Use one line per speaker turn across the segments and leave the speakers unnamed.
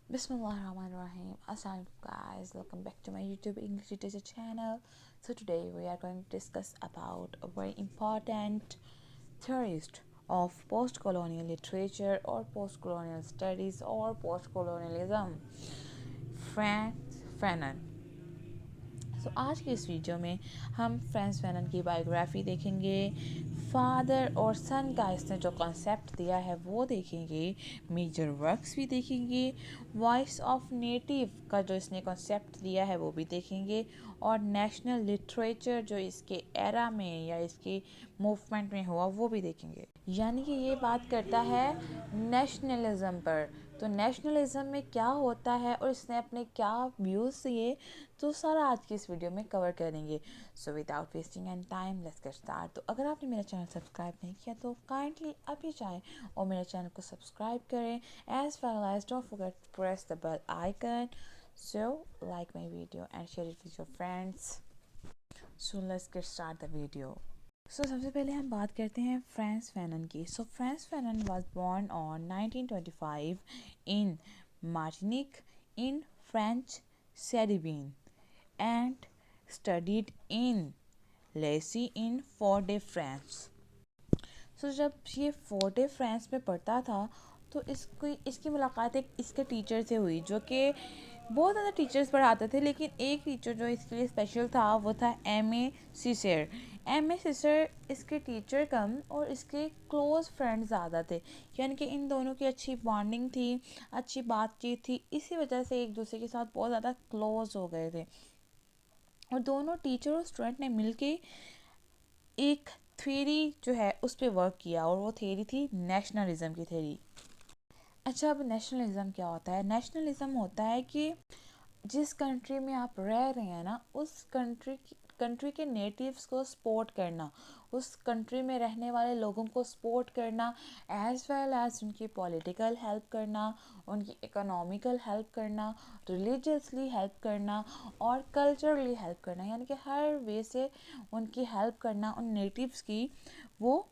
Bismillahirrahmanirrahim. Assalamualaikum guys. Welcome back to my YouTube English Literature channel. So today we are going to discuss about a very important theorist of post-colonial literature or post-colonial studies or post-colonialism, Frantz Fanon. आज की इस video में हम France Fanon की biography देखेंगे, father और सन का इसने जो कॉन्सेप्ट दिया है वो देखेंगे, मेजर वर्क्स भी देखेंगे, वॉइस ऑफ नेटिव का जो इसने कॉन्सेप्ट दिया है वो भी देखेंगे, और नेशनल लिटरेचर जो इसके एरा में या इसके मूवमेंट में हुआ वो भी देखेंगे। यानी कि ये बात करता है नेशनलिज्म पर। तो नेशनलिज्म में क्या होता है और इसने अपने क्या व्यूज़ दिए, तो सारा आज की इस वीडियो में कवर करेंगे। So without wasting and time let's get start. तो अगर आपने मेरा चैनल सब्सक्राइब नहीं किया तो काइंडली अभी जाएं और मेरे चैनल को सब्सक्राइब करें, as well as don't forget to press the bell icon, so like my video and share it with your friends. So let's get start the video. सबसे पहले हम बात करते हैं फ्रांस फैनन की। Frantz Fanon was born on 1925 in Martinique in French Caribbean and studied in lycee in फोर्ट-de-France। जब ये फोर्ट-de-France में पढ़ता था तो इसकी मुलाकात एक इसके टीचर से हुई, जो कि बहुत ज़्यादा टीचर्स पढ़ाते थे, लेकिन एक टीचर जो इसके लिए स्पेशल था वो था एम.ए. सीसर। एम.ए. सीसर इसके टीचर कम और इसके क्लोज़ फ्रेंड ज़्यादा थे, यानी कि इन दोनों की अच्छी बॉन्डिंग थी, अच्छी बातचीत थी, इसी वजह से एक दूसरे के साथ बहुत ज़्यादा क्लोज़ हो गए थे। और दोनों टीचर और स्टूडेंट ने मिलके एक थ्योरी जो है उस पर वर्क किया, और वो थ्योरी थी नेशनलिज्म की थ्योरी। अच्छा, अब नेशनलिज्म क्या होता है? नेशनलिज्म होता है कि जिस कंट्री में आप रह रहे हैं ना, उस कंट्री के नेटिव्स को सपोर्ट करना, उस कंट्री में रहने वाले लोगों को सपोर्ट करना, एज वेल एज उनकी पॉलिटिकल हेल्प करना, उनकी इकोनॉमिकल हेल्प करना, रिलीजियसली हेल्प करना और कल्चरली हेल्प करना, यानी कि हर वे से उनकी हेल्प करना उन नेटिव्स की, वो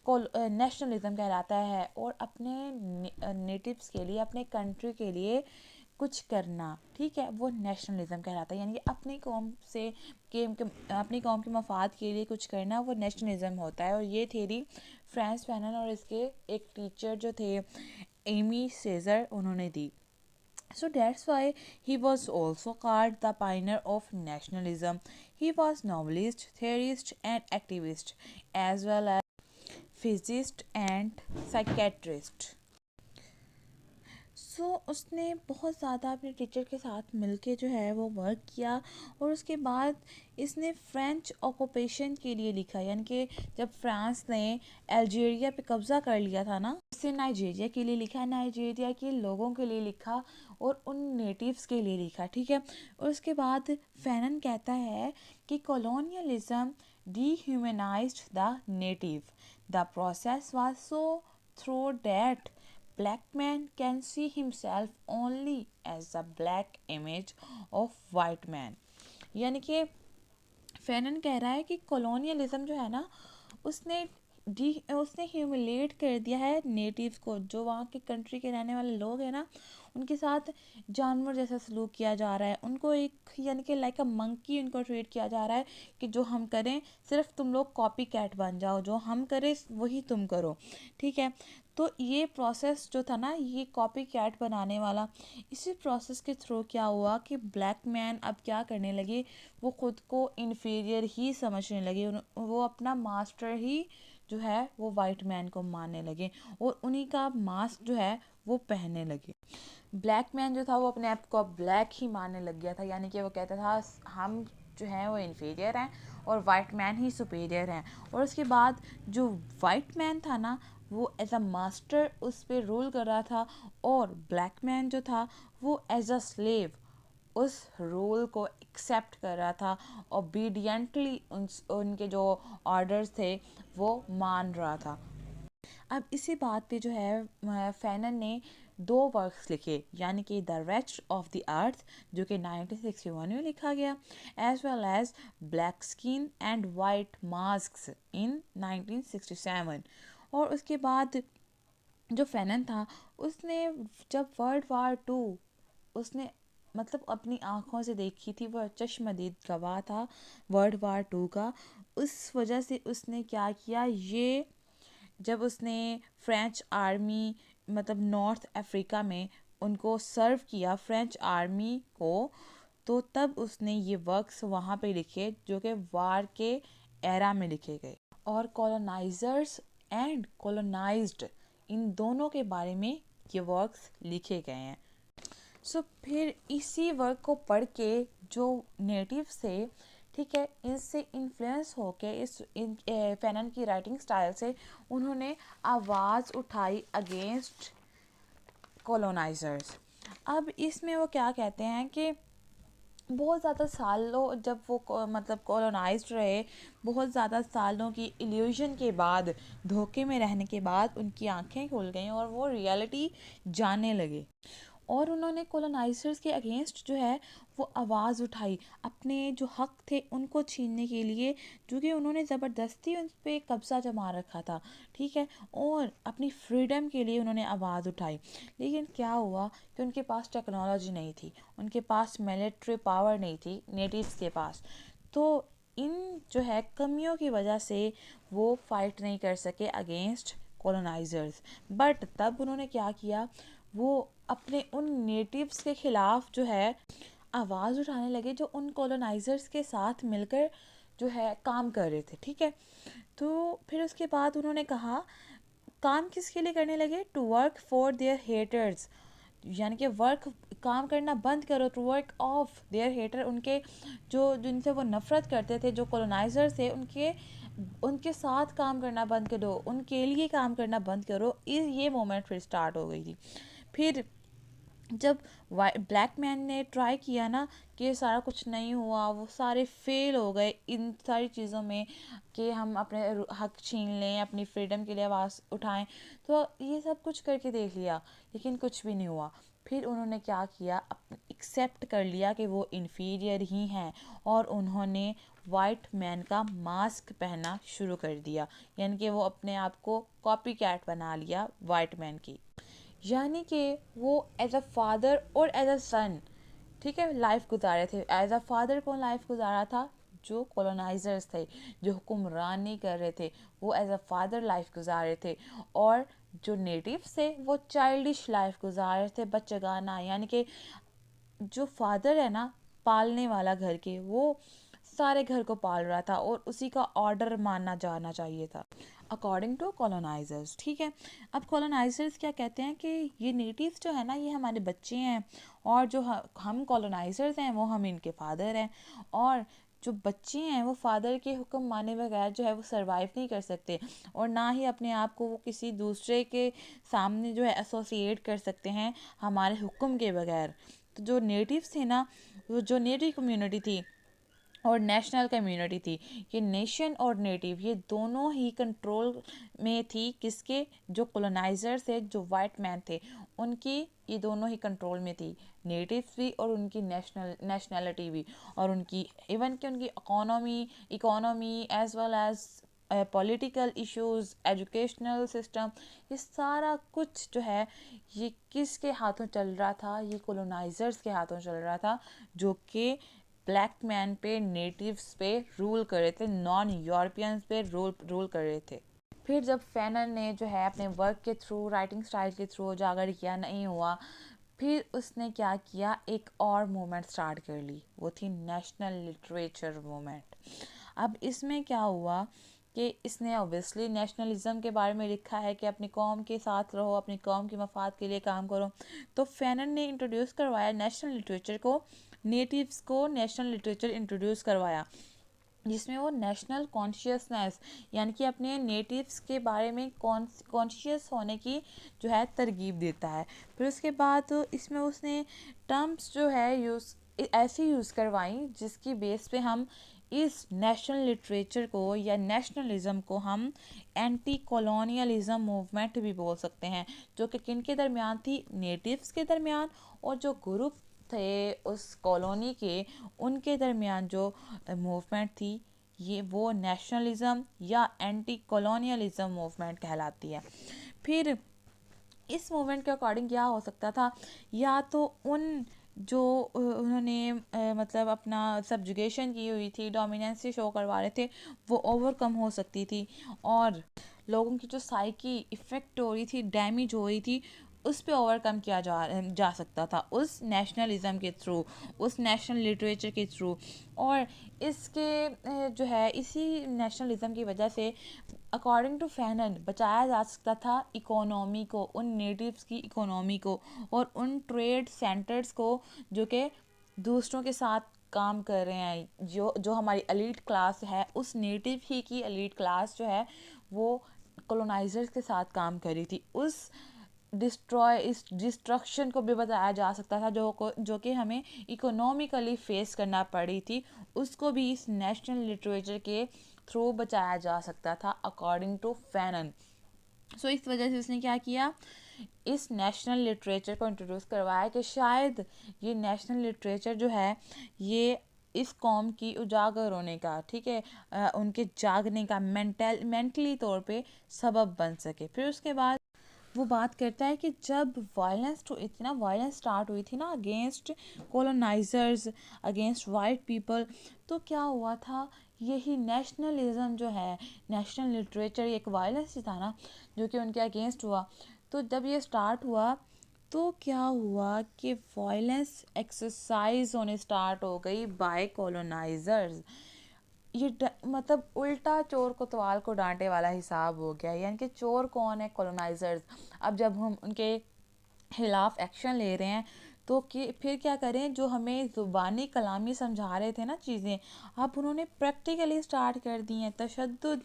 नेशनलिज्म कहलाता है। और अपने नेटिव्स के लिए, अपने कंट्री के लिए कुछ करना, ठीक है, वो नेशनलिज्म कहलाता है। यानी कि अपनी कौम से अपनी कौम के मफाद के लिए कुछ करना, वो नेशनलिज्म होता है। और ये थ्योरी फ्रांस फैनन और इसके एक टीचर जो थे एमी सीजर, उन्होंने दी। So that's why he was also called the pioneer of nationalism. He was novelist, theorist and activist, as well as physicist and psychiatrist. उसने बहुत ज़्यादा अपने टीचर के साथ मिलके जो है वो वर्क किया, और उसके बाद इसने फ्रेंच ऑक्यूपेशन के लिए लिखा, यानी कि जब फ्रांस ने अल्जीरिया पे कब्ज़ा कर लिया था ना, इसने नाइजीरिया के लिए लिखा, नाइजीरिया के लोगों के लिए लिखा और उन नेटिव्स के लिए लिखा, ठीक है। और उसके बाद फैनन कहता है कि colonialism dehumanized the native. The process was so through that black man can see himself only as the black image of white man. यानी कि फैनन कह रहा है कि कॉलोनियलिज्म जो है ना, उसने उसने ह्यूमिलेट कर दिया है नेटिव्स को, जो वहाँ के कंट्री के रहने वाले लोग हैं ना, उनके साथ जानवर जैसा सलूक किया जा रहा है, उनको एक यानी कि लाइक अ मंकी उनको ट्रीट किया जा रहा है कि जो हम करें सिर्फ तुम लोग कॉपी कैट बन जाओ, जो हम करें वही तुम करो, ठीक है। तो ये प्रोसेस जो था ना, ये कॉपी कैट बनाने वाला, इसी प्रोसेस के थ्रू क्या हुआ कि ब्लैक मैन अब क्या करने लगे, वो खुद को इन्फीरियर ही समझने लगे, वो अपना मास्टर ही जो है वो वाइट मैन को मानने लगे और उन्हीं का मास्क जो है वो पहनने लगे। ब्लैक मैन जो था वो अपने आप को ब्लैक ही मानने लग गया था, यानी कि वो कहता था हम जो हैं वो इन्फीरियर हैं और वाइट मैन ही सुपीरियर हैं। और उसके बाद जो वाइट मैन था ना, वो एज अ मास्टर उस पर रूल कर रहा था, और ब्लैक मैन जो था वो एज अ स्लेव उस रूल को एक्सेप्ट कर रहा था, ओबीडियंटली उनके जो ऑर्डर्स थे वो मान रहा था। अब इसी बात पे जो है फैनन ने दो वर्क्स लिखे, यानी कि the rest of the earth जो कि 1961 में लिखा गया, as well as black skin and white masks in 1967। और उसके बाद जो फैनन था उसने जब वर्ल्ड वार टू उसने मतलब अपनी आँखों से देखी थी, वह चश्मदीद गवाह था वर्ल्ड वार 2 का। उस वजह से उसने क्या किया, ये जब उसने फ्रेंच आर्मी मतलब नॉर्थ अफ्रीका में उनको सर्व किया फ्रेंच आर्मी को, तो तब उसने ये वर्क्स वहाँ पे लिखे जो कि वार के एरा में लिखे गए, और कॉलोनाइजर्स एंड कॉलोनाइज्ड इन दोनों के बारे में ये वर्क्स लिखे गए हैं। फिर इसी वर्क को पढ़ के जो नेटिव से, ठीक है, इससे इन्फ्लुएंस होके फैनन की राइटिंग स्टाइल से उन्होंने आवाज़ उठाई अगेंस्ट कॉलोनाइजर्स। अब इसमें वो क्या कहते हैं कि बहुत ज़्यादा सालों जब वो मतलब कॉलोनाइज्ड रहे, बहुत ज़्यादा सालों की इल्यूजन के बाद, धोखे में रहने के बाद उनकी आंखें खुल गईं और वो रियलिटी जानने लगे, और उन्होंने कॉलोनाइजर्स के अगेंस्ट जो है वो आवाज़ उठाई, अपने जो हक थे उनको छीनने के लिए, जो कि उन्होंने ज़बरदस्ती उन पर कब्ज़ा जमा रखा था, ठीक है, और अपनी फ्रीडम के लिए उन्होंने आवाज़ उठाई। लेकिन क्या हुआ कि उनके पास टेक्नोलॉजी नहीं थी, उनके पास मिलिट्री पावर नहीं थी नेटिव्स के पास, तो इन जो है कमियों की वजह से वो फाइट नहीं कर सके अगेंस्ट कॉलोनाइजर्स। बट तब उन्होंने क्या किया, वो अपने उन नेटिव्स के खिलाफ जो है आवाज़ उठाने लगे जो उन कॉलोनाइजर्स के साथ मिलकर जो है काम कर रहे थे, ठीक है। तो फिर उसके बाद उन्होंने कहा, काम किसके लिए करने लगे, to work for their haters, यानी कि वर्क काम करना बंद करो, to work off their hater, उनके जो जिनसे वो नफ़रत करते थे, जो कॉलोनाइजर थे, उनके उनके साथ काम करना बंद करो, उनके लिए काम करना बंद करो। ये मोमेंट फिर स्टार्ट हो गई थी। फिर जब ब्लैक मैन ने ट्राई किया ना कि सारा कुछ नहीं हुआ, वो सारे फेल हो गए इन सारी चीज़ों में कि हम अपने हक छीन लें, अपनी फ्रीडम के लिए आवाज़ उठाएं, तो ये सब कुछ करके देख लिया लेकिन कुछ भी नहीं हुआ। फिर उन्होंने क्या किया, एक्सेप्ट कर लिया कि वो इन्फीरियर ही हैं, और उन्होंने वाइट मैन का मास्क पहनना शुरू कर दिया, यानी कि वो अपने आप को कॉपी कैट बना लिया वाइट मैन की, यानी कि वो एज अ फादर और एज अ सन, ठीक है, लाइफ गुजारे थे। एज अ फादर कौन लाइफ गुजारा था, जो कॉलोनाइजर्स थे, जो हुक्मरानी कर रहे थे, वो एज अ फादर लाइफ गुजारे थे, और जो नेटिव्स थे वो चाइल्डिश लाइफ गुजार रहे थे, बच्चेगाना, यानी कि जो फादर है ना पालने वाला घर के, वो सारे घर को पाल रहा था और उसी का ऑर्डर मानना जाना चाहिए था अकॉर्डिंग टू कॉलोनाइजर्स, ठीक है। अब कॉलोनाइजर्स क्या कहते हैं कि ये नेटिव्स जो है ना ये हमारे बच्चे हैं, और जो हम कॉलोनाइजर्स हैं वो हम इनके फादर हैं, और जो बच्चे हैं वो फादर के हुक्म माने बगैर जो है वो सरवाइव नहीं कर सकते, और ना ही अपने आप को वो किसी दूसरे के सामने जो है एसोसिएट कर सकते हैं हमारे हुक्म के बगैर। तो जो नेटिव्स थे ना, वो जो नेटिव कम्युनिटी थी और नेशनल कम्युनिटी थी, ये नेशन और नेटिव ये दोनों ही कंट्रोल में थी, किसके, जो कॉलोनाइजर्स थे, जो वाइट मैन थे, उनकी ये दोनों ही कंट्रोल में थी, नेटिव्स भी और उनकी नेशनैलिटी भी, और उनकी इवन कि उनकी economy as well as political issues, educational system, ये सारा कुछ जो है ये किसके हाथों चल रहा था, ये कॉलोनाइजर्स के हाथों चल रहा था, जो कि ब्लैक मैन पे, नेटिव्स पे रूल कर रहे थे, नॉन यूरोपियंस पे रूल कर रहे थे। फिर जब फैनन ने जो है अपने वर्क के थ्रू, राइटिंग स्टाइल के थ्रू उजागर किया, नहीं हुआ, फिर उसने क्या किया, एक और मूवमेंट स्टार्ट कर ली, वो थी नेशनल लिटरेचर मूवमेंट। अब इसमें क्या हुआ कि इसने ऑब्वियसली नेशनलिज्म के बारे में लिखा है कि अपनी कौम के साथ रहो, अपनी कौम के मफाद के लिए काम करो, तो फैनन ने इंट्रोड्यूस करवाया नेशनल लिटरेचर को, नेटिव्स को नेशनल लिटरेचर इंट्रोड्यूस करवाया, जिसमें वो नेशनल कॉन्शियसनेस यानी कि अपने नेटिव्स के बारे में कॉन्शियस होने की जो है तरगीब देता है। फिर उसके बाद इसमें उसने टर्म्स जो है यूज़ ऐसी यूज़ करवाई जिसकी बेस पे हम इस नेशनल लिटरेचर को या नेशनलिज्म को हम एंटी कॉलोनियलिज्म मूवमेंट भी बोल सकते हैं, जो कि किन के दरमियान थी, नेटिव्स के दरमियान, और जो ग्रुप थे उस कॉलोनी के, उनके दरमियान जो मूवमेंट थी, ये वो नेशनलिज्म या एंटी कॉलोनियलिज्म मूवमेंट कहलाती है। फिर इस मूवमेंट के अकॉर्डिंग क्या हो सकता था, या तो उन जो उन्होंने मतलब अपना सब्जुगेशन की हुई थी, डोमिनेंसी शो करवा रहे थे, वो ओवरकम हो सकती थी और लोगों की जो साइकी इफ़ेक्ट हो रही थी, डैमेज हो रही थी, उस पे ओवरकम किया जा सकता था उस नेशनलिज़म के थ्रू, उस नेशनल लिटरेचर के थ्रू। और इसके जो है इसी नेशनलिज़म की वजह से अकॉर्डिंग टू फैनन बचाया जा सकता था इकोनॉमी को, उन नेटिव्स की इकोनॉमी को और उन ट्रेड सेंटर्स को जो कि दूसरों के साथ काम कर रहे हैं। जो हमारी एलीट क्लास है, उस नेटिव ही की एलीट क्लास जो है वो कॉलोनाइजर्स के साथ काम कर रही थी। उस इस डिस्ट्रक्शन को भी बताया जा सकता था जो कि हमें इकोनॉमिकली फेस करना पड़ी थी, उसको भी इस नेशनल लिटरेचर के थ्रू बचाया जा सकता था अकॉर्डिंग टू फैनन। सो इस वजह से उसने क्या किया, इस नेशनल लिटरेचर को इंट्रोड्यूस करवाया कि शायद ये नेशनल लिटरेचर जो है ये इस कौम की उजागर होने का, ठीक है, उनके जागने का मेंटली तौर पे सबब बन सके। फिर उसके बाद वो बात करता है कि जब इतना वायलेंस स्टार्ट हुई थी ना against colonisers, against white people, तो क्या हुआ था, यही नेशनलिज्म जो है, नेशनल लिटरेचर, एक वायलेंस ही था ना जो कि उनके अगेंस्ट हुआ। तो जब ये स्टार्ट हुआ तो क्या हुआ कि वायलेंस एक्सरसाइज होने स्टार्ट हो गई बाय कॉलोनाइजर्स। मतलब उल्टा चोर कोतवाल को डांटे वाला हिसाब हो गया, यानी कि चोर कौन है, कॉलोनाइजर्स। अब जब हम उनके खिलाफ एक्शन ले रहे हैं तो कि फिर क्या करें, जो हमें ज़ुबानी कलामी समझा रहे थे ना चीज़ें, अब उन्होंने प्रैक्टिकली स्टार्ट कर दी हैं। तशद्दुद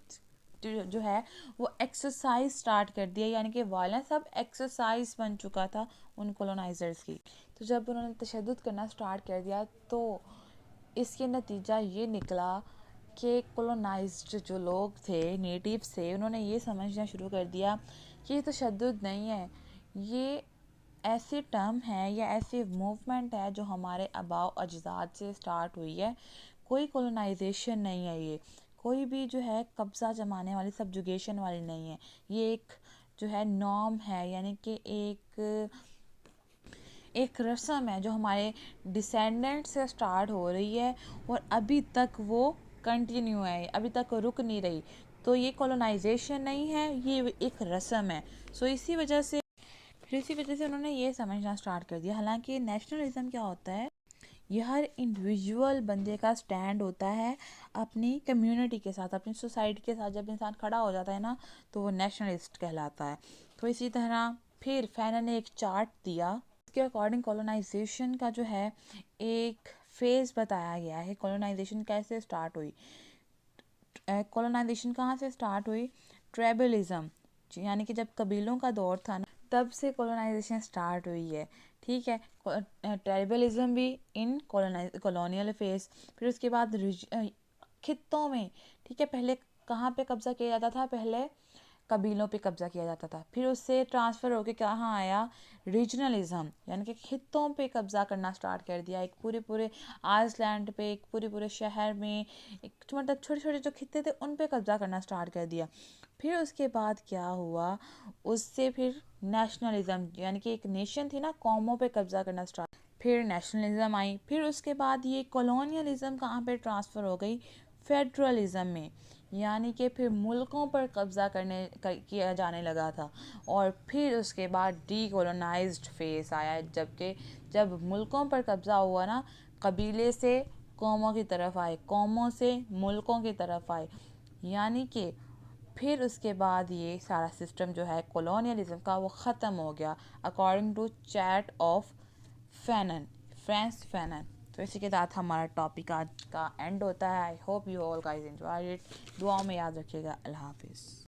जो है वो एक्सरसाइज स्टार्ट कर दिया, यानी कि वायलेंस अब एक्सरसाइज बन चुका था उन कॉलोनाइजर्स की। तो जब उन्होंने तशद्दुद करना स्टार्ट कर दिया तो इसके नतीजा ये निकला कि कॉलोनाइज्ड जो लोग थे, नेटिव्स थे, उन्होंने ये समझना शुरू कर दिया कि ये तशद्दुद नहीं है, ये ऐसी टर्म है या ऐसी मूवमेंट है जो हमारे आबाओ अजदाद से स्टार्ट हुई है। कोई कॉलोनाइजेशन नहीं है, ये कोई भी जो है कब्ज़ा जमाने वाली, सब्जुगेशन वाली नहीं है। ये एक जो है नॉर्म है, यानी कि एक रस्म है जो हमारे डिसेंडेंट से स्टार्ट हो रही है और अभी तक वो कंटिन्यू है, अभी तक रुक नहीं रही। तो ये कॉलोनाइजेशन नहीं है, ये एक रस्म है। सो इसी वजह से उन्होंने ये समझना स्टार्ट कर दिया। हालांकि नेशनलिज्म क्या होता है, ये हर इंडिविजुअल बंदे का स्टैंड होता है अपनी कम्युनिटी के साथ, अपनी सोसाइटी के साथ। जब इंसान खड़ा हो जाता है ना तो वो नेशनलिस्ट कहलाता है। तो इसी तरह फिर फैनन ने एक चार्ट दिया, इसके अकॉर्डिंग कॉलोनाइजेशन का जो है एक फेज़ बताया गया है, कॉलोनाइजेशन कैसे स्टार्ट हुई। कॉलोनाइजेशन कहाँ से स्टार्ट हुई, ट्राइबलिज्म, यानी कि जब कबीलों का दौर था ना तब से कॉलोनाइजेशन स्टार्ट हुई है, ठीक है। ट्राइबलिज्म भी इन कॉलोनियल फेज। फिर उसके बाद खित्तों में, ठीक है, पहले कहाँ पे कब्जा किया जाता था, पहले कबीलों पे कब्जा किया जाता था, फिर उससे ट्रांसफ़र होके कहाँ आया, रीजनलिज्म, यानी कि खित्तों पे कब्जा करना स्टार्ट कर दिया। एक पूरे पूरे आइसलैंड पे, एक पूरे पूरे शहर में, एक मतलब छोटे छोटे जो खित्ते थे उन पे कब्जा करना स्टार्ट कर दिया। फिर उसके बाद क्या हुआ, उससे फिर नेशनलिज्म, यानी कि एक नेशन थी ना, कौमों पे कब्जा करना स्टार्ट, फिर नेशनलिज्म आई। फिर उसके बाद ये कॉलोनियलिज्म कहाँ पे ट्रांसफ़र हो गई, फेडरलिज्म में, यानी कि फिर मुल्कों पर कब्ज़ा किया जाने लगा था। और फिर उसके बाद डीकोलोनाइज्ड फेस आया, जब मुल्कों पर कब्ज़ा हुआ ना, कबीले से कौमों की तरफ आए, कौमों से मुल्कों की तरफ आए, यानी कि फिर उसके बाद ये सारा सिस्टम जो है कॉलोनियलिज्म का वो ख़त्म हो गया according to chat of Fanon, France Fanon. तो इसी के साथ हमारा टॉपिक आज का एंड होता है। I hope you all guys enjoy it. दुआओं में याद रखिएगा। अल्लाह हाफिज़।